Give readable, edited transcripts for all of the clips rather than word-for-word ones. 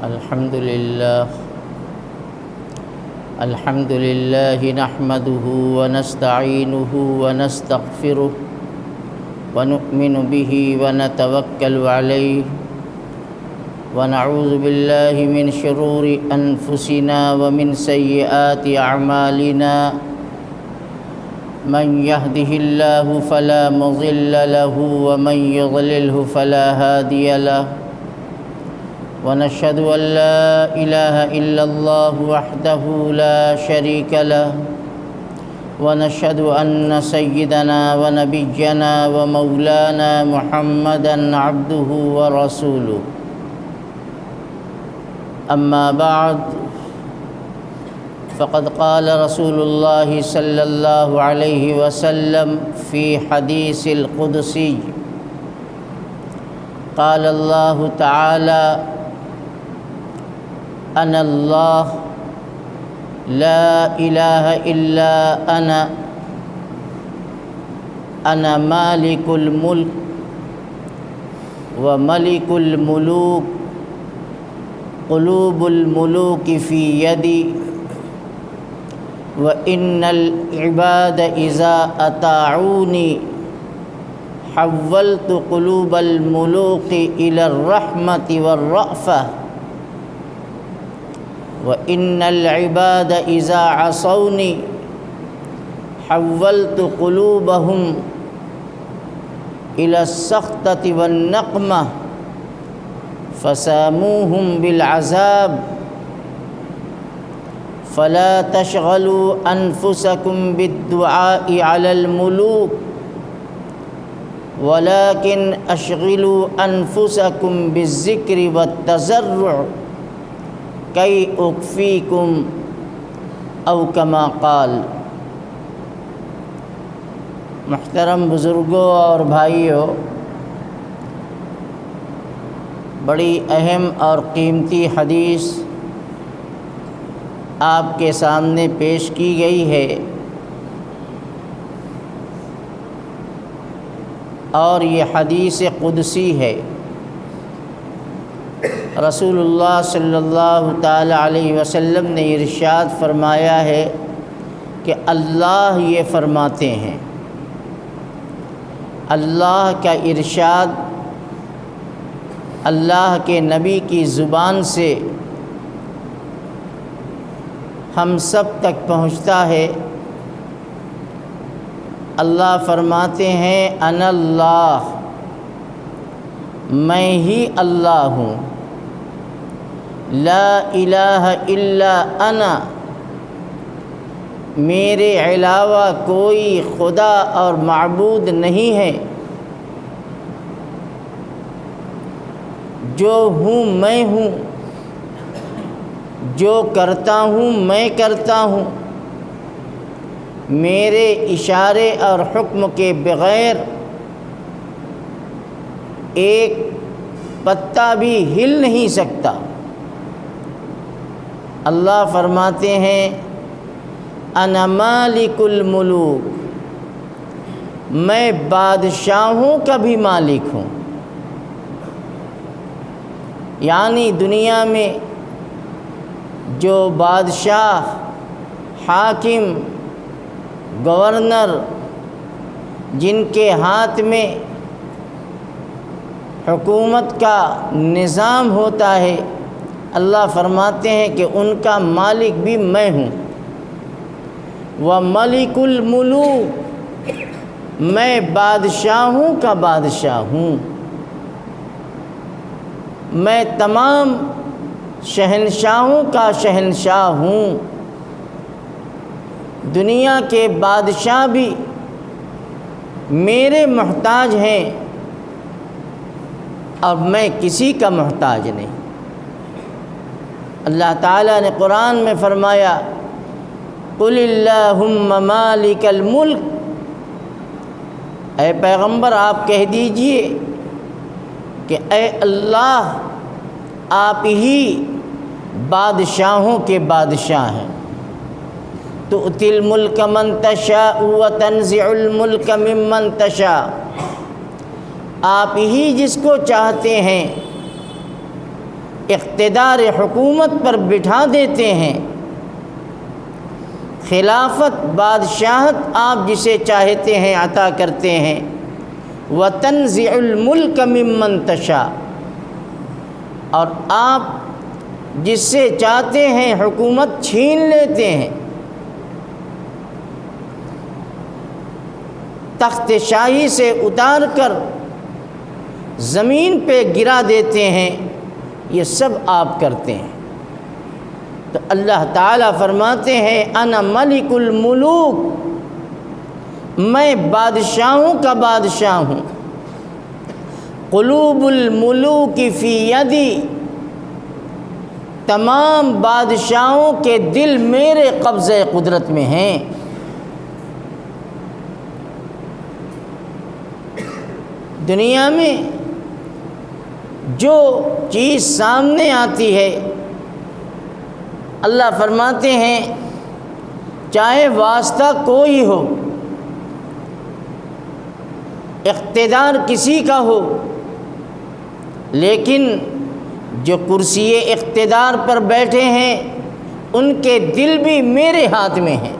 الحمد لله نحمده ونستعينه ونستغفره ونؤمن به ونتوكل عليه ونعوذ بالله من شرور أنفسنا ومن سيئات أعمالنا من يهده الله فلا مضل له ومن يضلله فلا هادي له ونشهد أن لا إله إلا الله وحده لا شريك له ونشهد أن سيدنا ونبينا ومولانا محمدًا عبده ورسوله أما بعد فقد قال رسول الله صلى الله عليه وسلم في حديث القدسي قال الله تعالى أنا الله لا إله إلا أنا مالك الملك وملك الملوك قلوب الملوك في يدي وإن العباد إذا أطاعوني حولت قلوب الملوك إلى الرحمة والرأفة وإن العباد إذا عصوني حولت قلوبهم إلى السخطة والنقمة فساموهم بالعذاب فلا تشغلوا أنفسكم بالدعاء على الملوك ولكن أشغلوا أنفسكم بالذكر والتضرع كي أكفيكم أو كما قال۔ محترم بزرگوں اور بھائیوں، بڑی اہم اور قیمتی حدیث آپ کے سامنے پیش کی گئی ہے، اور یہ حدیث قدسی ہے۔ رسول اللہ صلی اللہ تعالی علیہ وسلم نے ارشاد فرمایا ہے کہ اللہ یہ فرماتے ہیں۔ اللہ کا ارشاد اللہ کے نبی کی زبان سے ہم سب تک پہنچتا ہے۔ اللہ فرماتے ہیں انا اللہ، میں ہی اللہ ہوں، لا الہ الا انا، میرے علاوہ کوئی خدا اور معبود نہیں ہے، جو ہوں میں ہوں، جو کرتا ہوں میں کرتا ہوں، میرے اشارے اور حکم کے بغیر ایک پتا بھی ہل نہیں سکتا۔ اللہ فرماتے ہیں انا مالک الملوک، میں بادشاہوں کا بھی مالک ہوں، یعنی دنیا میں جو بادشاہ، حاکم، گورنر، جن کے ہاتھ میں حکومت کا نظام ہوتا ہے، اللہ فرماتے ہیں کہ ان کا مالک بھی میں ہوں۔ وَمَلِكُ الْمُلُوكِ، میں بادشاہوں کا بادشاہ ہوں، میں تمام شہنشاہوں کا شہنشاہ ہوں۔ دنیا کے بادشاہ بھی میرے محتاج ہیں اور میں کسی کا محتاج نہیں۔ اللہ تعالیٰ نے قرآن میں فرمایا قُلِ اللَّهُمَّ مَالِكَ الْمُلْكِ، اے پیغمبر آپ کہہ دیجئے کہ اے اللہ، آپ ہی بادشاہوں کے بادشاہ ہیں۔ تُؤْتِي الْمُلْكَ مَنْ تَشَاءُ وَتَنْزِعُ الْمُلْكَ مِمَّنْ تَشَاءُ، آپ ہی جس کو چاہتے ہیں اقتدار حکومت پر بٹھا دیتے ہیں، خلافت بادشاہت آپ جسے چاہتے ہیں عطا کرتے ہیں، وَتَنزِعُ الْمُلْكَ مِمَّن تَشَاءُ، اور آپ جس سے چاہتے ہیں حکومت چھین لیتے ہیں، تخت شاہی سے اتار کر زمین پہ گرا دیتے ہیں، یہ سب آپ کرتے ہیں۔ تو اللہ تعالیٰ فرماتے ہیں انا ملک الملوک، میں بادشاہوں کا بادشاہ ہوں، قلوب الملوک فی یدی، تمام بادشاہوں کے دل میرے قبضۂ قدرت میں ہیں۔ دنیا میں جو چیز سامنے آتی ہے اللہ فرماتے ہیں چاہے واسطہ کوئی ہو، اقتدار کسی کا ہو، لیکن جو کرسی اقتدار پر بیٹھے ہیں ان کے دل بھی میرے ہاتھ میں ہیں۔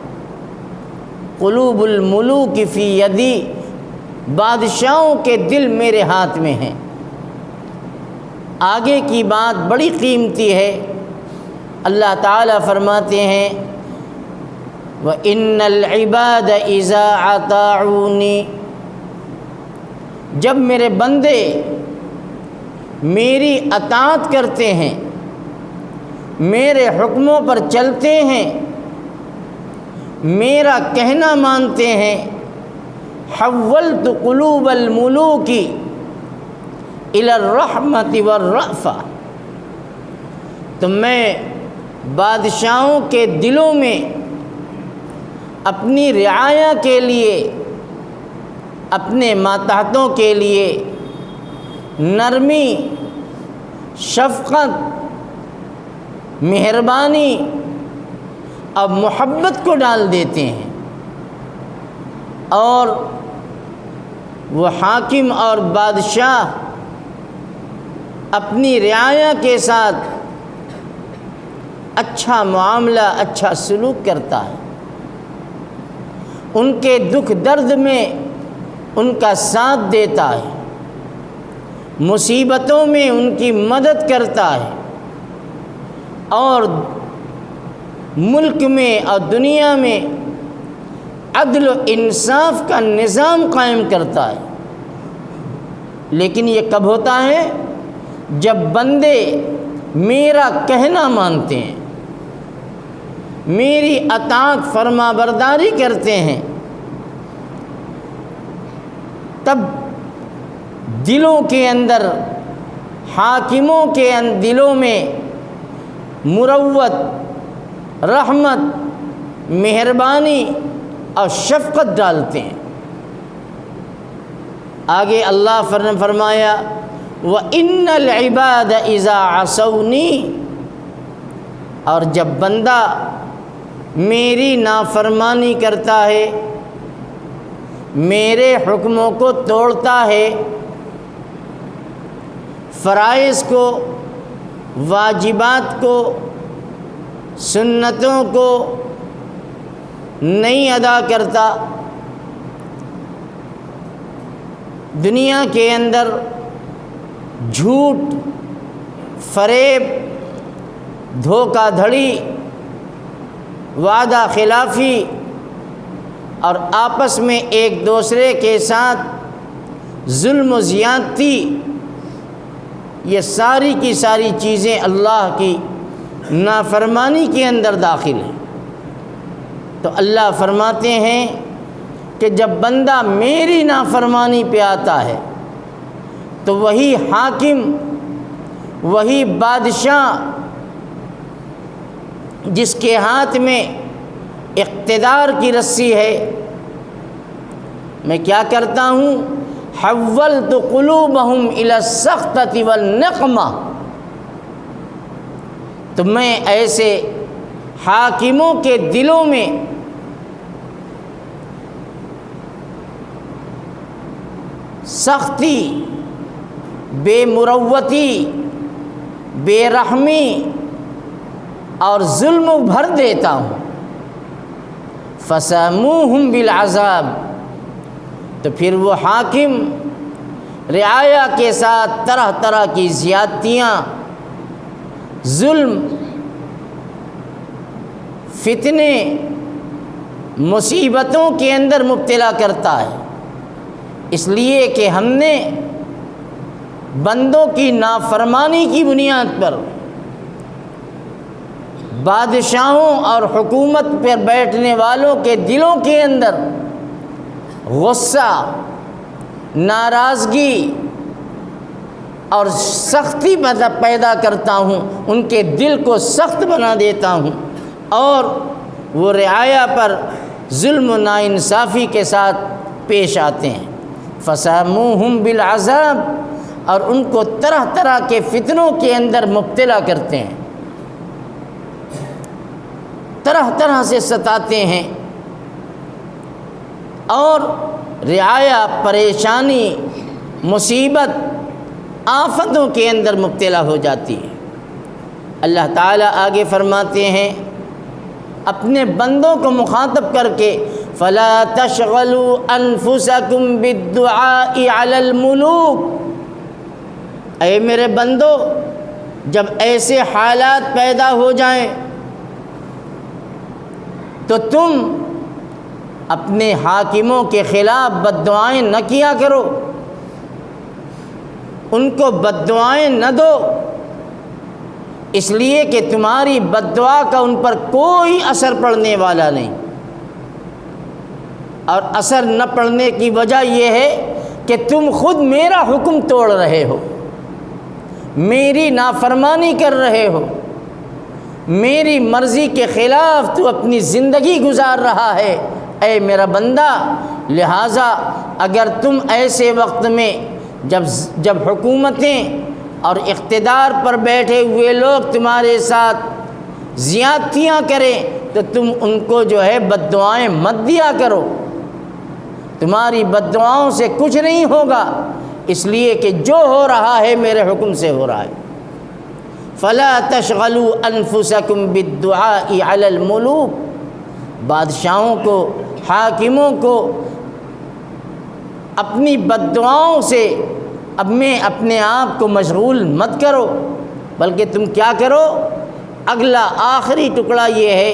قلوب الملوک فی یدی، بادشاہوں کے دل میرے ہاتھ میں ہیں۔ آگے کی بات بڑی قیمتی ہے، اللہ تعالیٰ فرماتے ہیں وَإِنَّ الْعِبَادَ إِذَا أَطَاعُونِي، جب میرے بندے میری اطاعت کرتے ہیں، میرے حکموں پر چلتے ہیں، میرا کہنا مانتے ہیں، حولت قلوب الملوک الی الرحمۃ والرأفہ، تو میں بادشاہوں کے دلوں میں اپنی رعایا کے لیے، اپنے ماتحتوں کے لیے نرمی، شفقت، مہربانی اور محبت کو ڈال دیتے ہیں، اور وہ حاکم اور بادشاہ اپنی رعایا کے ساتھ اچھا معاملہ، اچھا سلوک کرتا ہے، ان کے دکھ درد میں ان کا ساتھ دیتا ہے، مصیبتوں میں ان کی مدد کرتا ہے، اور ملک میں اور دنیا میں عدل و انصاف کا نظام قائم کرتا ہے۔ لیکن یہ کب ہوتا ہے؟ جب بندے میرا کہنا مانتے ہیں، میری اطاعت فرما برداری کرتے ہیں، تب دلوں کے اندر، حاکموں کے دلوں میں مروت، رحمت، مہربانی اور شفقت ڈالتے ہیں۔ آگے اللہ فرمایا وَإِنَّ الْعِبَادَ إِذَا عَصَوْنِي، اور جب بندہ میری نافرمانی کرتا ہے، میرے حکموں کو توڑتا ہے، فرائض کو، واجبات کو، سنتوں کو نہیں ادا کرتا، دنیا کے اندر جھوٹ، فریب، دھوکہ دھڑی، وعدہ خلافی اور آپس میں ایک دوسرے کے ساتھ ظلم و زیادتی، یہ ساری کی ساری چیزیں اللہ کی نافرمانی کے اندر داخل ہیں۔ تو اللہ فرماتے ہیں کہ جب بندہ میری نافرمانی پہ آتا ہے تو وہی حاکم، وہی بادشاہ جس کے ہاتھ میں اقتدار کی رسی ہے، میں کیا کرتا ہوں؟ حولت قلوبہم الی السخطۃ والنقمہ، تو میں ایسے حاکموں کے دلوں میں سختی، بے مروتی بے رحمی اور ظلم بھر دیتا ہوں۔ فَسَامُوهُمْ بِالْعَذَابِ، تو پھر وہ حاکم رعایا کے ساتھ طرح طرح کی زیادتیاں، ظلم، فتنے، مصیبتوں کے اندر مبتلا کرتا ہے، اس لیے کہ ہم نے بندوں کی نافرمانی کی بنیاد پر بادشاہوں اور حکومت پر بیٹھنے والوں کے دلوں کے اندر غصہ، ناراضگی اور سختی پیدا کرتا ہوں، ان کے دل کو سخت بنا دیتا ہوں، اور وہ رعایا پر ظلم و ناانصافی کے ساتھ پیش آتے ہیں۔ فَسَامُوهُمْ بِالْعَذَابِ، اور ان کو طرح طرح کے فتنوں کے اندر مبتلا کرتے ہیں، طرح طرح سے ستاتے ہیں، اور رعایا پریشانی، مصیبت، آفتوں کے اندر مبتلا ہو جاتی ہے۔ اللہ تعالیٰ آگے فرماتے ہیں اپنے بندوں کو مخاطب کر کے، فَلَا تَشْغَلُوا أَنفُسَكُمْ بِالدُّعَاءِ عَلَى الْمُلُوكِ، اے میرے بندو، جب ایسے حالات پیدا ہو جائیں تو تم اپنے حاکموں کے خلاف بد دعائیں نہ کیا کرو، ان کو بد دعائیں نہ دو، اس لیے کہ تمہاری بد دعا کا ان پر کوئی اثر پڑنے والا نہیں، اور اثر نہ پڑنے کی وجہ یہ ہے کہ تم خود میرا حکم توڑ رہے ہو، میری نافرمانی کر رہے ہو، میری مرضی کے خلاف تو اپنی زندگی گزار رہا ہے، اے میرا بندہ۔ لہٰذا اگر تم ایسے وقت میں جب حکومتیں اور اقتدار پر بیٹھے ہوئے لوگ تمہارے ساتھ زیادتیاں کریں تو تم ان کو جو ہے بد دعائیں مت دیا کرو، تمہاری بد دعاؤں سے کچھ نہیں ہوگا، اس لیے کہ جو ہو رہا ہے میرے حکم سے ہو رہا ہے۔ فَلَا تَشْغَلُوا أَنفُسَكُمْ بِالدُّعَاءِ عَلَى الْمُلُوكِ، بادشاہوں کو، حاکموں کو اپنی بد دعاؤں سے اب میں اپنے آپ کو مشغول مت کرو، بلکہ تم کیا کرو؟ اگلا آخری ٹکڑا یہ ہے،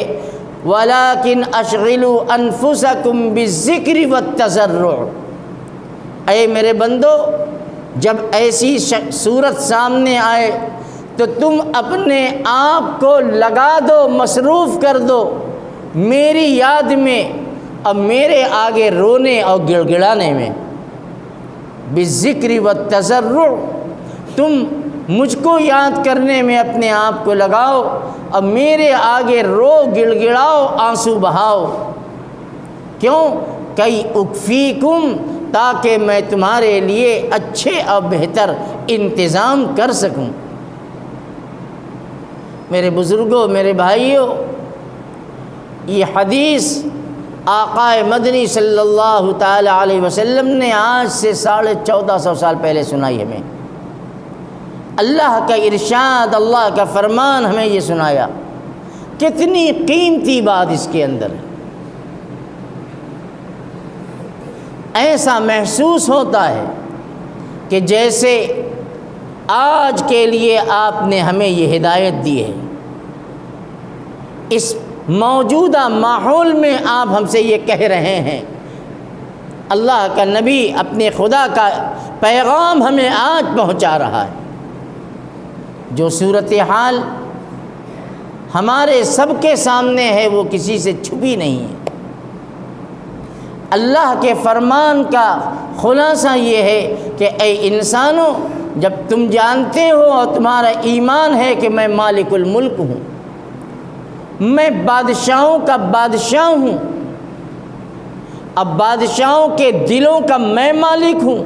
وَلَكِنْ أَشْغِلُوا أَنفُسَكُمْ بِالذِّكْرِ وَالتَّضَرُّعِ، اے میرے بندو، جب ایسی صورت سامنے آئے تو تم اپنے آپ کو لگا دو، مصروف کر دو میری یاد میں اور میرے آگے رونے اور گڑ گڑانے میں۔ بالذکر والتضرع، تم مجھ کو یاد کرنے میں اپنے آپ کو لگاؤ اور میرے آگے رو، گڑ گڑاؤ، آنسو بہاؤ۔ کیوں؟ کئی اکفیکم، تاکہ میں تمہارے لیے اچھے اور بہتر انتظام کر سکوں۔ میرے بزرگوں، میرے بھائیوں، یہ حدیث آقا مدنی صلی اللہ تعالی علیہ وسلم نے آج سے 1450 سال پہلے سنائی ہمیں۔ اللہ کا ارشاد، اللہ کا فرمان ہمیں یہ سنایا، کتنی قیمتی بات اس کے اندر ہے۔ ایسا محسوس ہوتا ہے کہ جیسے آج کے لیے آپ نے ہمیں یہ ہدایت دی ہے، اس موجودہ ماحول میں آپ ہم سے یہ کہہ رہے ہیں، اللہ کا نبی اپنے خدا کا پیغام ہمیں آج پہنچا رہا ہے۔ جو صورتحال ہمارے سب کے سامنے ہے وہ کسی سے چھپی نہیں ہے۔ اللہ کے فرمان کا خلاصہ یہ ہے کہ اے انسانوں، جب تم جانتے ہو اور تمہارا ایمان ہے کہ میں مالک الملک ہوں، میں بادشاہوں کا بادشاہ ہوں، اب بادشاہوں کے دلوں کا میں مالک ہوں،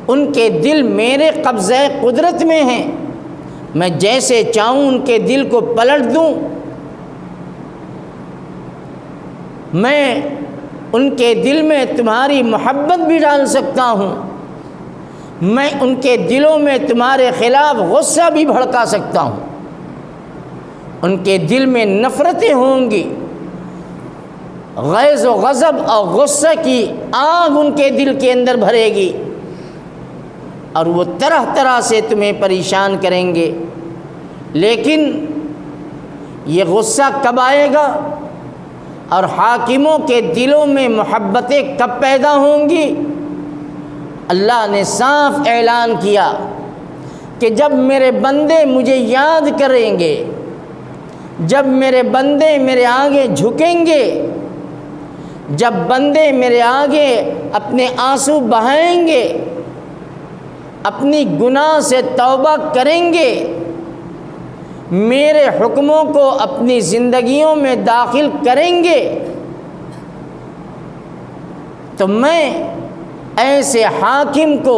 ان کے دل میرے قبضہ قدرت میں ہیں، میں جیسے چاہوں ان کے دل کو پلٹ دوں، میں ان کے دل میں تمہاری محبت بھی ڈال سکتا ہوں، میں ان کے دلوں میں تمہارے خلاف غصہ بھی بھڑکا سکتا ہوں، ان کے دل میں نفرتیں ہوں گی، غیظ و غضب اور غصہ کی آگ ان کے دل کے اندر بھرے گی، اور وہ طرح طرح سے تمہیں پریشان کریں گے۔ لیکن یہ غصہ کب آئے گا اور حاکموں کے دلوں میں محبتیں کب پیدا ہوں گی؟ اللہ نے صاف اعلان کیا کہ جب میرے بندے مجھے یاد کریں گے، جب میرے بندے میرے آگے جھکیں گے، جب بندے میرے آگے اپنے آنسو بہائیں گے، اپنی گناہ سے توبہ کریں گے، میرے حکموں کو اپنی زندگیوں میں داخل کریں گے، تو میں ایسے حاکم کو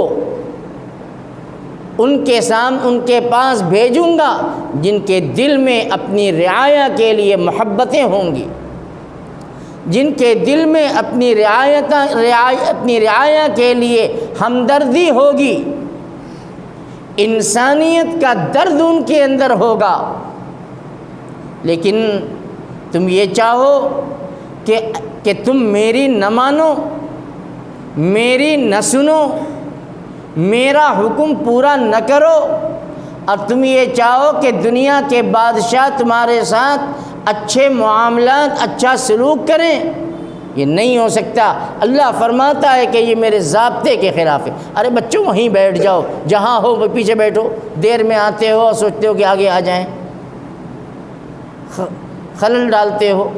ان کے پاس بھیجوں گا جن کے دل میں اپنی رعایا کے لیے محبتیں ہوں گی، جن کے دل میں اپنی رعایا کے لیے ہمدردی ہوگی، انسانیت کا درد ان کے اندر ہوگا۔ لیکن تم یہ چاہو کہ تم میری نہ مانو، میری نہ سنو، میرا حکم پورا نہ کرو، اور تم یہ چاہو کہ دنیا کے بادشاہ تمہارے ساتھ اچھے معاملات، اچھا سلوک کریں، یہ نہیں ہو سکتا۔ اللہ فرماتا ہے کہ یہ میرے ضابطے کے خلاف ہے۔ ارے بچوں وہیں بیٹھ جاؤ، جہاں ہو وہ پیچھے بیٹھو، دیر میں آتے ہو اور سوچتے ہو کہ آگے آ جائیں، خلل ڈالتے ہو۔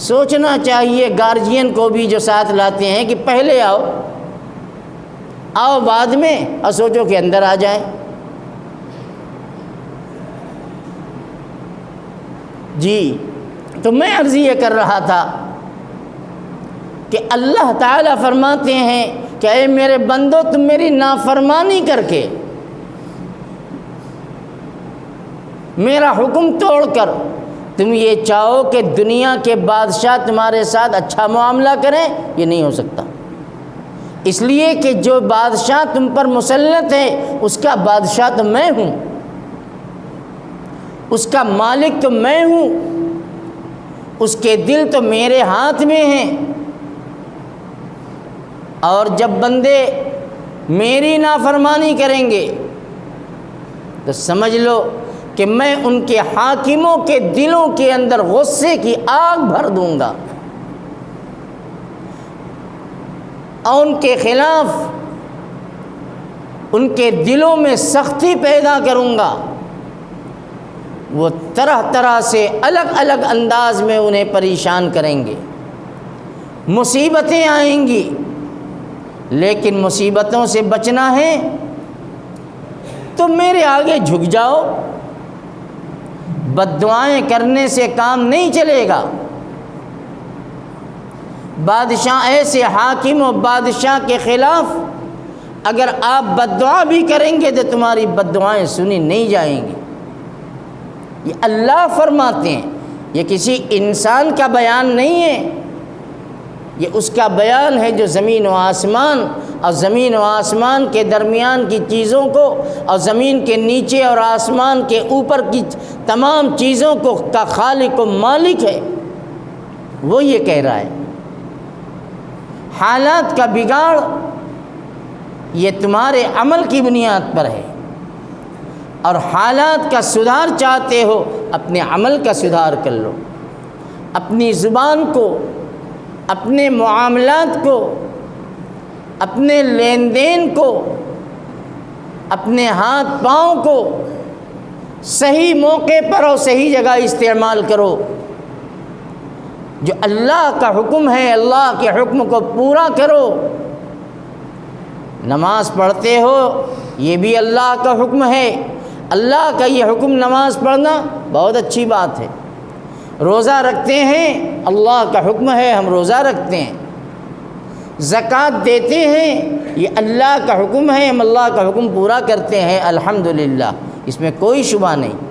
سوچنا چاہیے گارجین کو بھی جو ساتھ لاتے ہیں کہ پہلے آؤ بعد میں، اور سوچو کہ اندر آ جائیں۔ جی تو میں عرض یہ کر رہا تھا کہ اللہ تعالیٰ فرماتے ہیں کہ اے میرے بندو، تم میری نافرمانی کر کے، میرا حکم توڑ کر تم یہ چاہو کہ دنیا کے بادشاہ تمہارے ساتھ اچھا معاملہ کریں، یہ نہیں ہو سکتا۔ اس لیے کہ جو بادشاہ تم پر مسلط ہے اس کا بادشاہ تو میں ہوں، اس کا مالک تو میں ہوں، اس کے دل تو میرے ہاتھ میں ہیں، اور جب بندے میری نافرمانی کریں گے تو سمجھ لو کہ میں ان کے حاکموں کے دلوں کے اندر غصے کی آگ بھر دوں گا، اور ان کے خلاف ان کے دلوں میں سختی پیدا کروں گا۔ وہ طرح طرح سے الگ الگ انداز میں انہیں پریشان کریں گے، مصیبتیں آئیں گی، لیکن مصیبتوں سے بچنا ہے تو میرے آگے جھک جاؤ۔ بد دعائیں کرنے سے کام نہیں چلے گا۔ بادشاہ ایسے حاکم و بادشاہ کے خلاف اگر آپ بد دعا بھی کریں گے تو تمہاری بد دعائیں سنی نہیں جائیں گی۔ یہ اللہ فرماتے ہیں، یہ کسی انسان کا بیان نہیں ہے، یہ اس کا بیان ہے جو زمین و آسمان اور زمین و آسمان کے درمیان کی چیزوں کو اور زمین کے نیچے اور آسمان کے اوپر کی تمام چیزوں کو کا خالق و مالک ہے، وہ یہ کہہ رہا ہے۔ حالات کا بگاڑ یہ تمہارے عمل کی بنیاد پر ہے، اور حالات کا سدھار چاہتے ہو اپنے عمل کا سدھار کر لو، اپنی زبان کو، اپنے معاملات کو، اپنے لین دین کو، اپنے ہاتھ پاؤں کو صحیح موقع پر اور صحیح جگہ استعمال کرو۔ جو اللہ کا حکم ہے اللہ کے حکم کو پورا کرو۔ نماز پڑھتے ہو یہ بھی اللہ کا حکم ہے، اللہ کا یہ حکم نماز پڑھنا بہت اچھی بات ہے۔ روزہ رکھتے ہیں اللہ کا حکم ہے ہم روزہ رکھتے ہیں، زکوٰۃ دیتے ہیں، یہ اللہ کا حکم ہے، ہم اللہ کا حکم پورا کرتے ہیں الحمدللہ، اس میں کوئی شبہ نہیں۔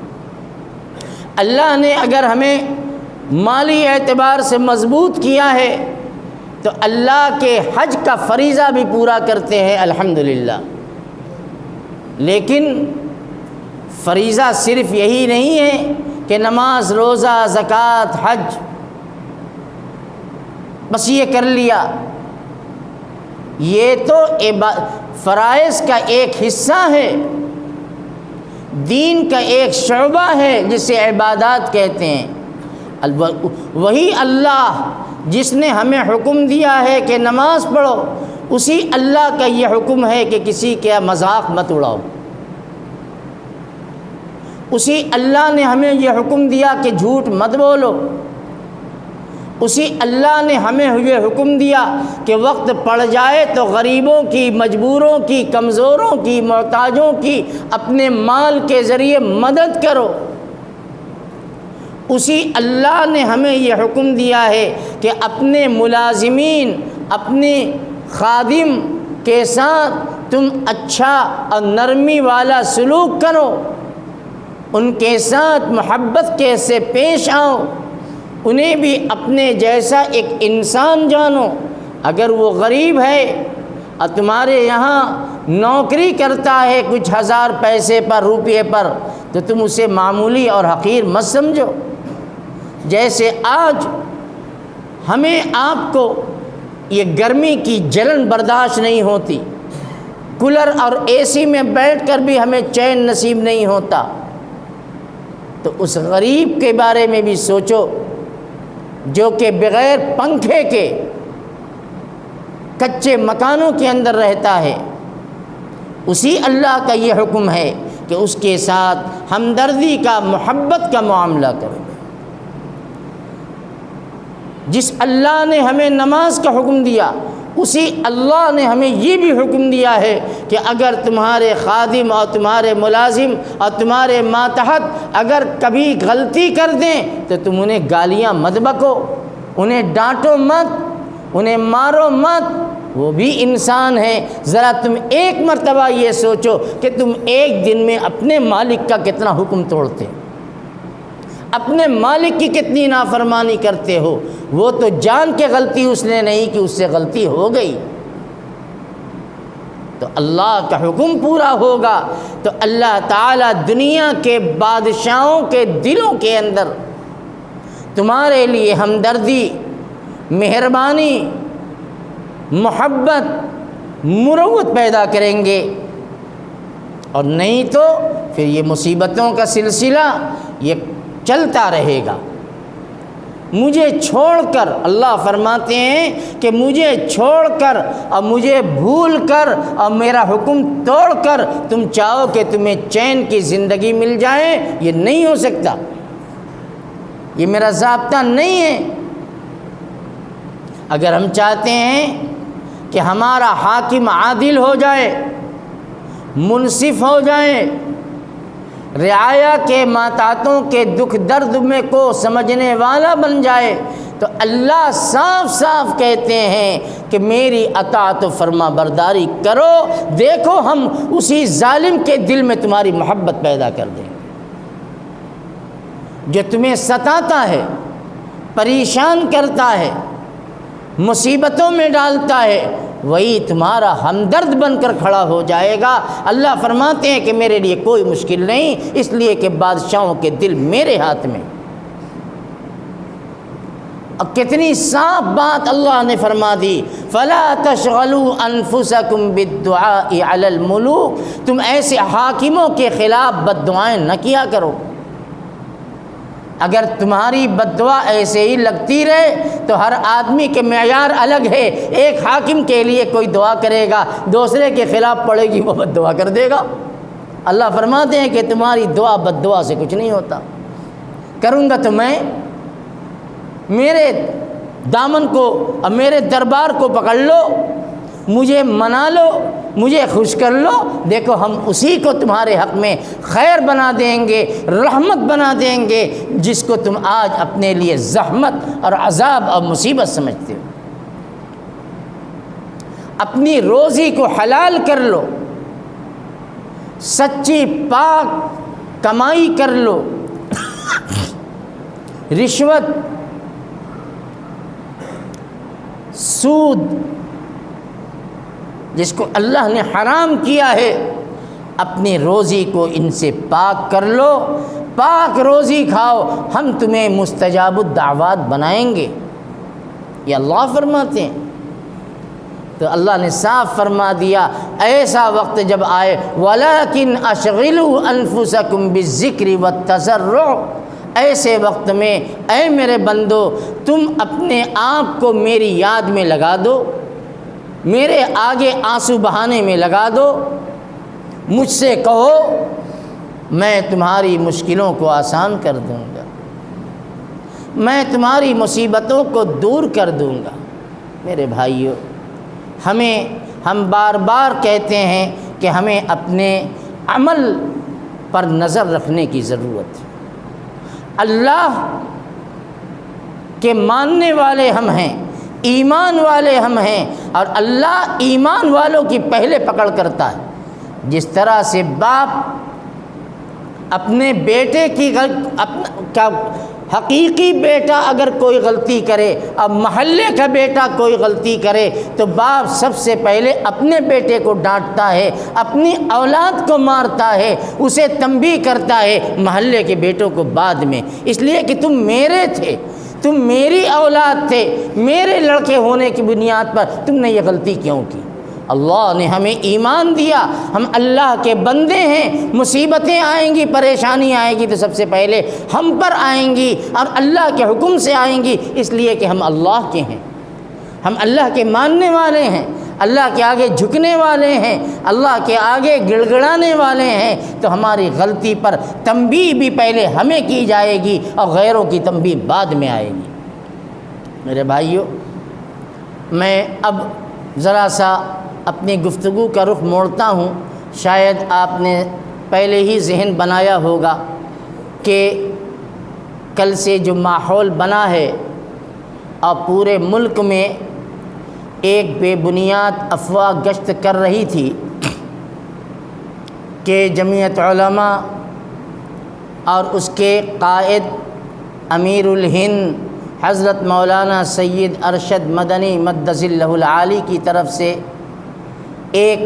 اللہ نے اگر ہمیں مالی اعتبار سے مضبوط کیا ہے تو اللہ کے حج کا فریضہ بھی پورا کرتے ہیں الحمدللہ۔ لیکن فریضہ صرف یہی نہیں ہے کہ نماز، روزہ، زکوٰۃ، حج بس یہ کر لیا، یہ تو فرائض کا ایک حصہ ہے، دین کا ایک شعبہ ہے جسے عبادات کہتے ہیں۔ وہی اللہ جس نے ہمیں حکم دیا ہے کہ نماز پڑھو، اسی اللہ کا یہ حکم ہے کہ کسی کا مذاق مت اڑاؤ۔ اسی اللہ نے ہمیں یہ حکم دیا کہ جھوٹ مت بولو۔ اسی اللہ نے ہمیں یہ حکم دیا کہ وقت پڑ جائے تو غریبوں کی، مجبوروں کی، کمزوروں کی، محتاجوں کی اپنے مال کے ذریعے مدد کرو۔ اسی اللہ نے ہمیں یہ حکم دیا ہے کہ اپنے ملازمین، اپنے خادم کے ساتھ تم اچھا اور نرمی والا سلوک کرو، ان کے ساتھ محبت کیسے پیش آؤ، انہیں بھی اپنے جیسا ایک انسان جانو۔ اگر وہ غریب ہے اور تمہارے یہاں نوکری کرتا ہے کچھ ہزار پیسے پر، روپے پر، تو تم اسے معمولی اور حقیر مت سمجھو۔ جیسے آج ہمیں آپ کو یہ گرمی کی جلن برداشت نہیں ہوتی، کولر اور اے سی میں بیٹھ کر بھی ہمیں چین نصیب نہیں ہوتا، تو اس غریب کے بارے میں بھی سوچو جو کہ بغیر پنکھے کے کچے مکانوں کے اندر رہتا ہے۔ اسی اللہ کا یہ حکم ہے کہ اس کے ساتھ ہمدردی کا، محبت کا معاملہ کرو۔ جس اللہ نے ہمیں نماز کا حکم دیا، اسی اللہ نے ہمیں یہ بھی حکم دیا ہے کہ اگر تمہارے خادم اور تمہارے ملازم اور تمہارے ماتحت اگر کبھی غلطی کر دیں تو تم انہیں گالیاں مت بکو، انہیں ڈانٹو مت، انہیں مارو مت، وہ بھی انسان ہیں۔ ذرا تم ایک مرتبہ یہ سوچو کہ تم ایک دن میں اپنے مالک کا کتنا حکم توڑتے، اپنے مالک کی کتنی نافرمانی کرتے ہو۔ وہ تو جان کے غلطی اس نے نہیں کہ اس سے غلطی ہو گئی، تو اللہ کا حکم پورا ہوگا تو اللہ تعالیٰ دنیا کے بادشاہوں کے دلوں کے اندر تمہارے لیے ہمدردی، مہربانی، محبت، مروت پیدا کریں گے، اور نہیں تو پھر یہ مصیبتوں کا سلسلہ یہ چلتا رہے گا۔ مجھے چھوڑ کر، اللہ فرماتے ہیں کہ مجھے چھوڑ کر اور مجھے بھول کر اور میرا حکم توڑ کر تم چاہو کہ تمہیں چین کی زندگی مل جائے، یہ نہیں ہو سکتا، یہ میرا ضابطہ نہیں ہے۔ اگر ہم چاہتے ہیں کہ ہمارا حاکم عادل ہو جائے، منصف ہو جائے، رعایا کے ماتحتوں کے دکھ درد میں کو سمجھنے والا بن جائے، تو اللہ صاف صاف کہتے ہیں کہ میری اطاعت و فرما برداری کرو، دیکھو ہم اسی ظالم کے دل میں تمہاری محبت پیدا کر دیں۔ جو تمہیں ستاتا ہے، پریشان کرتا ہے، مصیبتوں میں ڈالتا ہے، وہی تمہارا ہمدرد بن کر کھڑا ہو جائے گا۔ اللہ فرماتے ہیں کہ میرے لیے کوئی مشکل نہیں، اس لیے کہ بادشاہوں کے دل میرے ہاتھ میں۔ اب کتنی صاف بات اللہ نے فرما دی، فَلَا تَشْغَلُوا أَنفُسَكُمْ بِالدُّعَاءِ عَلَى الْمُلُوكِ، تم ایسے حاکموں کے خلاف بد دعائیں نہ کیا کرو۔ اگر تمہاری بد دعا ایسے ہی لگتی رہے تو ہر آدمی کے معیار الگ ہے، ایک حاکم کے لیے کوئی دعا کرے گا، دوسرے کے خلاف پڑے گی وہ بد دعا کر دے گا۔ اللہ فرماتے ہیں کہ تمہاری دعا بد دعا سے کچھ نہیں ہوتا، کروں گا تو میں، میرے دامن کو اور میرے دربار کو پکڑ لو، مجھے منا لو، مجھے خوش کر لو، دیکھو ہم اسی کو تمہارے حق میں خیر بنا دیں گے، رحمت بنا دیں گے، جس کو تم آج اپنے لیے زحمت اور عذاب اور مصیبت سمجھتے ہو۔ اپنی روزی کو حلال کر لو، سچی پاک کمائی کر لو۔ رشوت، سود جس کو اللہ نے حرام کیا ہے، اپنی روزی کو ان سے پاک کر لو، پاک روزی کھاؤ، ہم تمہیں مستجاب الدعوات بنائیں گے، یہ اللہ فرماتے ہیں۔ تو اللہ نے صاف فرما دیا ایسا وقت جب آئے وَلَكِنْ أَشْغِلُوا أَنفُسَكُمْ بِالذِّكْرِ وَالتَّضَرُّعِ، ایسے وقت میں اے میرے بندو تم اپنے آپ کو میری یاد میں لگا دو، میرے آگے آنسو بہانے میں لگا دو، مجھ سے کہو میں تمہاری مشکلوں کو آسان کر دوں گا، میں تمہاری مصیبتوں کو دور کر دوں گا۔ میرے بھائیو، ہم بار بار کہتے ہیں کہ ہمیں اپنے عمل پر نظر رکھنے کی ضرورت ہے۔ اللہ کے ماننے والے ہم ہیں، ایمان والے ہم ہیں، اور اللہ ایمان والوں کی پہلے پکڑ کرتا ہے۔ جس طرح سے باپ اپنے بیٹے کی حقیقی بیٹا اگر کوئی غلطی کرے، اب محلے کا بیٹا کوئی غلطی کرے، تو باپ سب سے پہلے اپنے بیٹے کو ڈانٹتا ہے، اپنی اولاد کو مارتا ہے، اسے تنبیہ کرتا ہے، محلے کے بیٹوں کو بعد میں، اس لیے کہ تم میرے تھے، تم میری اولاد تھے، میرے لڑکے ہونے کی بنیاد پر تم نے یہ غلطی کیوں کی؟ اللہ نے ہمیں ایمان دیا، ہم اللہ کے بندے ہیں، مصیبتیں آئیں گی، پریشانی آئے گی تو سب سے پہلے ہم پر آئیں گی اور اللہ کے حکم سے آئیں گی، اس لیے کہ ہم اللہ کے ہیں، ہم اللہ کے ماننے والے ہیں، اللہ کے آگے جھکنے والے ہیں، اللہ کے آگے گڑ گڑانے والے ہیں، تو ہماری غلطی پر تنبیہ بھی پہلے ہمیں کی جائے گی اور غیروں کی تنبیہ بعد میں آئے گی۔ میرے بھائیو، میں اب ذرا سا اپنی گفتگو کا رخ موڑتا ہوں۔ شاید آپ نے پہلے ہی ذہن بنایا ہوگا کہ کل سے جو ماحول بنا ہے اور پورے ملک میں ایک بے بنیاد افواہ گشت کر رہی تھی کہ جمعیت علماء اور اس کے قائد امیر الہند حضرت مولانا سید ارشد مدنی مدث اللہ العالی کی طرف سے ایک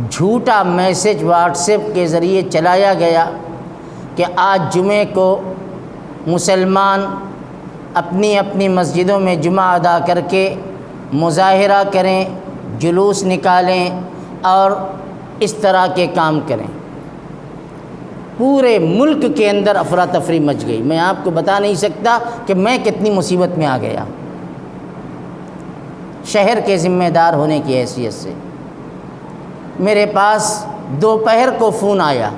جھوٹا میسج واٹس ایپ کے ذریعے چلایا گیا کہ آج جمعے کو مسلمان اپنی اپنی مسجدوں میں جمعہ ادا کر کے مظاہرہ کریں، جلوس نکالیں اور اس طرح کے کام کریں۔ پورے ملک کے اندر افراتفری مچ گئی۔ میں آپ کو بتا نہیں سکتا کہ میں کتنی مصیبت میں آ گیا شہر کے ذمہ دار ہونے کی حیثیت سے۔ میرے پاس دوپہر کو فون آیا،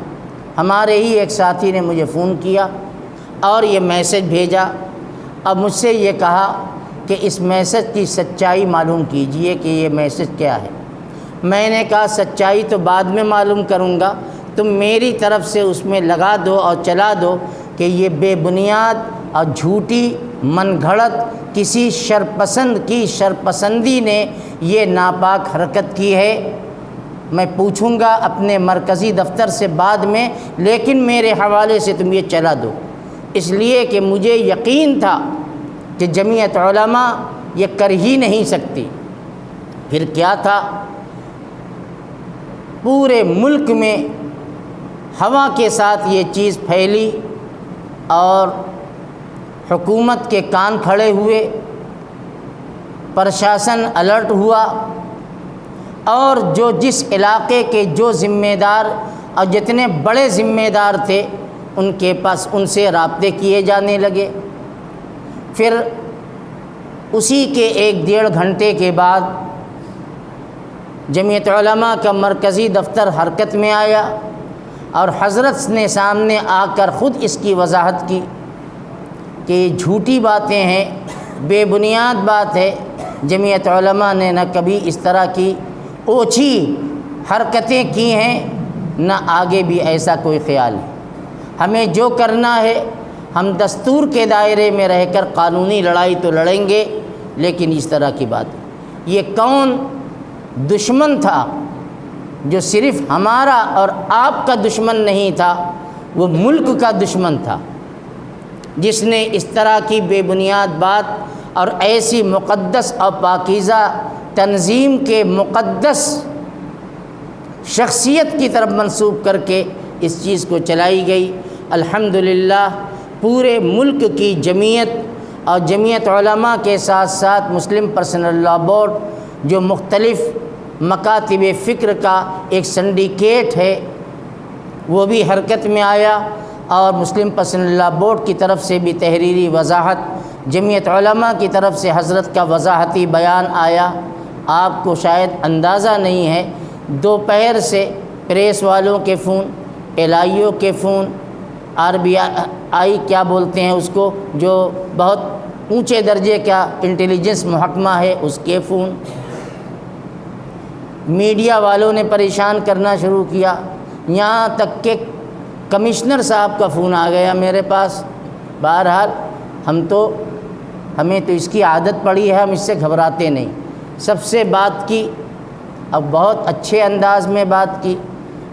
ہمارے ہی ایک ساتھی نے مجھے فون کیا اور یہ میسج بھیجا، اب مجھ سے یہ کہا کہ اس میسج کی سچائی معلوم کیجئے کہ یہ میسج کیا ہے۔ میں نے کہا سچائی تو بعد میں معلوم کروں گا، تم میری طرف سے اس میں لگا دو اور چلا دو کہ یہ بے بنیاد اور جھوٹی من گھڑت کسی شرپسند کی شرپسندی نے یہ ناپاک حرکت کی ہے۔ میں پوچھوں گا اپنے مرکزی دفتر سے بعد میں، لیکن میرے حوالے سے تم یہ چلا دو، اس لیے کہ مجھے یقین تھا کہ جمعیت علماء یہ کر ہی نہیں سکتی۔ پھر کیا تھا، پورے ملک میں ہوا کے ساتھ یہ چیز پھیلی اور حکومت کے کان کھڑے ہوئے، پرشاسن الرٹ ہوا، اور جس علاقے کے جو ذمہ دار اور جتنے بڑے ذمہ دار تھے ان کے پاس ان سے رابطے کیے جانے لگے۔ پھر اسی کے 1-1.5 گھنٹے کے بعد جمعیت علماء کا مرکزی دفتر حرکت میں آیا اور حضرت نے سامنے آ کر خود اس کی وضاحت کی کہ یہ جھوٹی باتیں ہیں، بے بنیاد بات ہے، جمعیت علماء نے نہ کبھی اس طرح کی اوچھی حرکتیں کی ہیں، نہ آگے بھی ایسا کوئی خیال ہے۔ ہمیں جو کرنا ہے، ہم دستور کے دائرے میں رہ کر قانونی لڑائی تو لڑیں گے، لیکن اس طرح کی بات یہ کون دشمن تھا، جو صرف ہمارا اور آپ کا دشمن نہیں تھا، وہ ملک کا دشمن تھا، جس نے اس طرح کی بے بنیاد بات اور ایسی مقدس اور پاکیزہ تنظیم کے مقدس شخصیت کی طرف منسوب کر کے اس چیز کو چلائی گئی۔ الحمدللہ پورے ملک کی جمعیت اور جمعیت علماء کے ساتھ ساتھ مسلم پرسنل لاء بورڈ، جو مختلف مکاتب فکر کا ایک سنڈیکیٹ ہے، وہ بھی حرکت میں آیا، اور مسلم پرسنل لاء بورڈ کی طرف سے بھی تحریری وضاحت، جمعیت علماء کی طرف سے حضرت کا وضاحتی بیان آیا۔ آپ کو شاید اندازہ نہیں ہے، دوپہر سے پریس والوں کے فون، ایل آئی او کے فون، آر بی آئی کیا بولتے ہیں اس کو، جو بہت اونچے درجے کا انٹیلیجنس محکمہ ہے، اس کے فون، میڈیا والوں نے پریشان کرنا شروع کیا، یہاں تک کہ کمشنر صاحب کا فون آ گیا میرے پاس۔ بہرحال ہمیں تو اس کی عادت پڑی ہے، ہم اس سے گھبراتے نہیں۔ سب سے بات کی، اب بہت اچھے انداز میں بات کی۔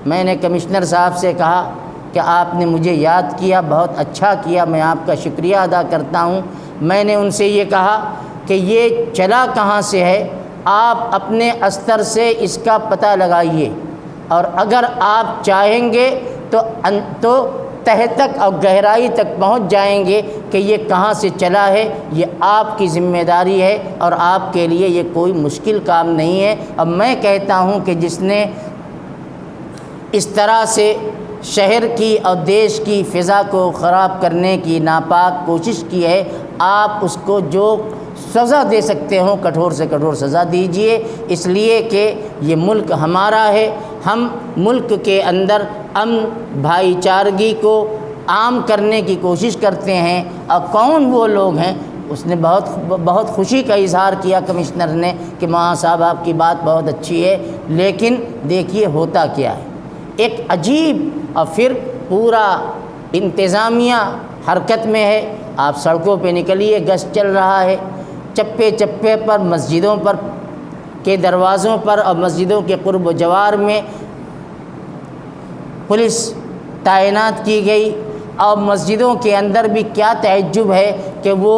میں نے کمشنر صاحب سے کہا کہ آپ نے مجھے یاد کیا، بہت اچھا کیا، میں آپ کا شکریہ ادا کرتا ہوں۔ میں نے ان سے یہ کہا کہ یہ چلا کہاں سے ہے، آپ اپنے استر سے اس کا پتہ لگائیے، اور اگر آپ چاہیں گے تو تہ تک اور گہرائی تک پہنچ جائیں گے کہ یہ کہاں سے چلا ہے۔ یہ آپ کی ذمہ داری ہے، اور آپ کے لیے یہ کوئی مشکل کام نہیں ہے۔ اب میں کہتا ہوں کہ جس نے اس طرح سے شہر کی اور دیش کی فضا کو خراب کرنے کی ناپاک کوشش کی ہے، آپ اس کو جو سزا دے سکتے ہوں کٹھور سے کٹھور سزا دیجئے، اس لیے کہ یہ ملک ہمارا ہے۔ ہم ملک کے اندر امن بھائی چارگی کو عام کرنے کی کوشش کرتے ہیں، اور کون وہ لوگ ہیں؟ اس نے بہت خوشی کا اظہار کیا کمشنر نے کہ ماں صاحب آپ کی بات بہت اچھی ہے، لیکن دیکھیے ہوتا کیا ہے، ایک عجیب، اور پھر پورا انتظامیہ حرکت میں ہے۔ آپ سڑکوں پہ نکلیے، گشت چل رہا ہے، چپے چپے پر، مسجدوں پر کے دروازوں پر اور مسجدوں کے قرب و جوار میں پولیس تعینات کی گئی، اور مسجدوں کے اندر بھی کیا تعجب ہے کہ وہ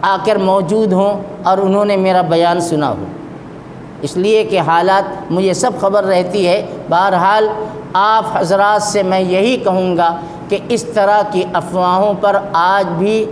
آ کر موجود ہوں اور انہوں نے میرا بیان سنا ہو، اس لیے کہ حالات مجھے سب خبر رہتی ہے۔ بہرحال آپ حضرات سے میں یہی کہوں گا کہ اس طرح کی افواہوں پر آج بھی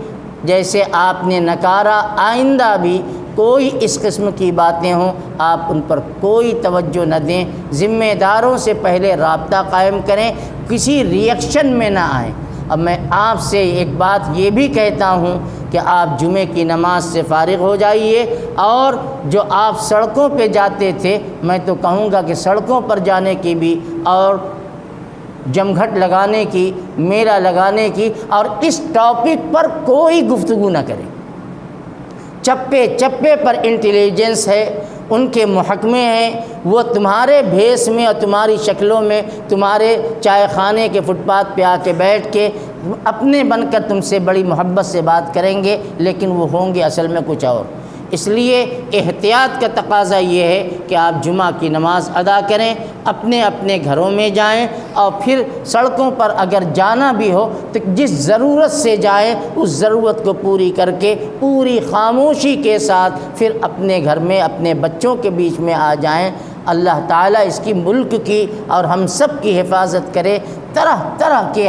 جیسے آپ نے نکارا، آئندہ بھی کوئی اس قسم کی باتیں ہوں آپ ان پر کوئی توجہ نہ دیں، ذمہ داروں سے پہلے رابطہ قائم کریں، کسی ریئیکشن میں نہ آئیں۔ اب میں آپ سے ایک بات یہ بھی کہتا ہوں کہ آپ جمعے کی نماز سے فارغ ہو جائیے، اور جو آپ سڑکوں پہ جاتے تھے، میں تو کہوں گا کہ سڑکوں پر جانے کی بھی اور جمگھٹ لگانے کی، میلہ لگانے کی، اور اس ٹاپک پر کوئی گفتگو نہ کریں۔ چپے چپے پر انٹیلیجنس ہے، ان کے محکمے ہیں، وہ تمہارے بھیس میں اور تمہاری شکلوں میں تمہارے چائے خانے کے فٹ پاتھ پہ آ کے بیٹھ کے اپنے بن کر تم سے بڑی محبت سے بات کریں گے، لیکن وہ ہوں گے اصل میں کچھ اور۔ اس لیے احتیاط کا تقاضا یہ ہے کہ آپ جمعہ کی نماز ادا کریں، اپنے اپنے گھروں میں جائیں، اور پھر سڑکوں پر اگر جانا بھی ہو تو جس ضرورت سے جائیں، اس ضرورت کو پوری کر کے پوری خاموشی کے ساتھ پھر اپنے گھر میں اپنے بچوں کے بیچ میں آ جائیں۔ اللہ تعالیٰ اس کی ملک کی اور ہم سب کی حفاظت کرے۔ طرح طرح کے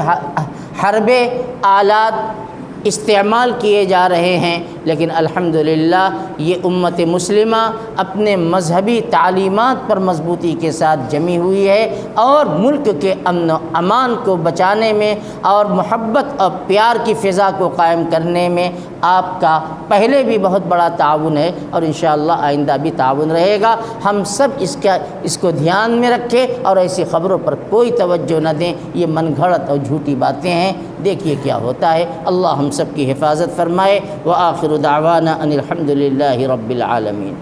حربے آلات استعمال کیے جا رہے ہیں، لیکن الحمدللہ یہ امت مسلمہ اپنے مذہبی تعلیمات پر مضبوطی کے ساتھ جمی ہوئی ہے، اور ملک کے امن و امان کو بچانے میں اور محبت اور پیار کی فضا کو قائم کرنے میں آپ کا پہلے بھی بہت بڑا تعاون ہے، اور انشاءاللہ آئندہ بھی تعاون رہے گا۔ ہم سب اس کو دھیان میں رکھیں اور ایسی خبروں پر کوئی توجہ نہ دیں، یہ من گھڑت اور جھوٹی باتیں ہیں۔ دیکھیے کیا ہوتا ہے۔ اللہ ہم سب کی حفاظت فرمائے۔ وآخر دعوانا ان الحمد للہ رب العالمین۔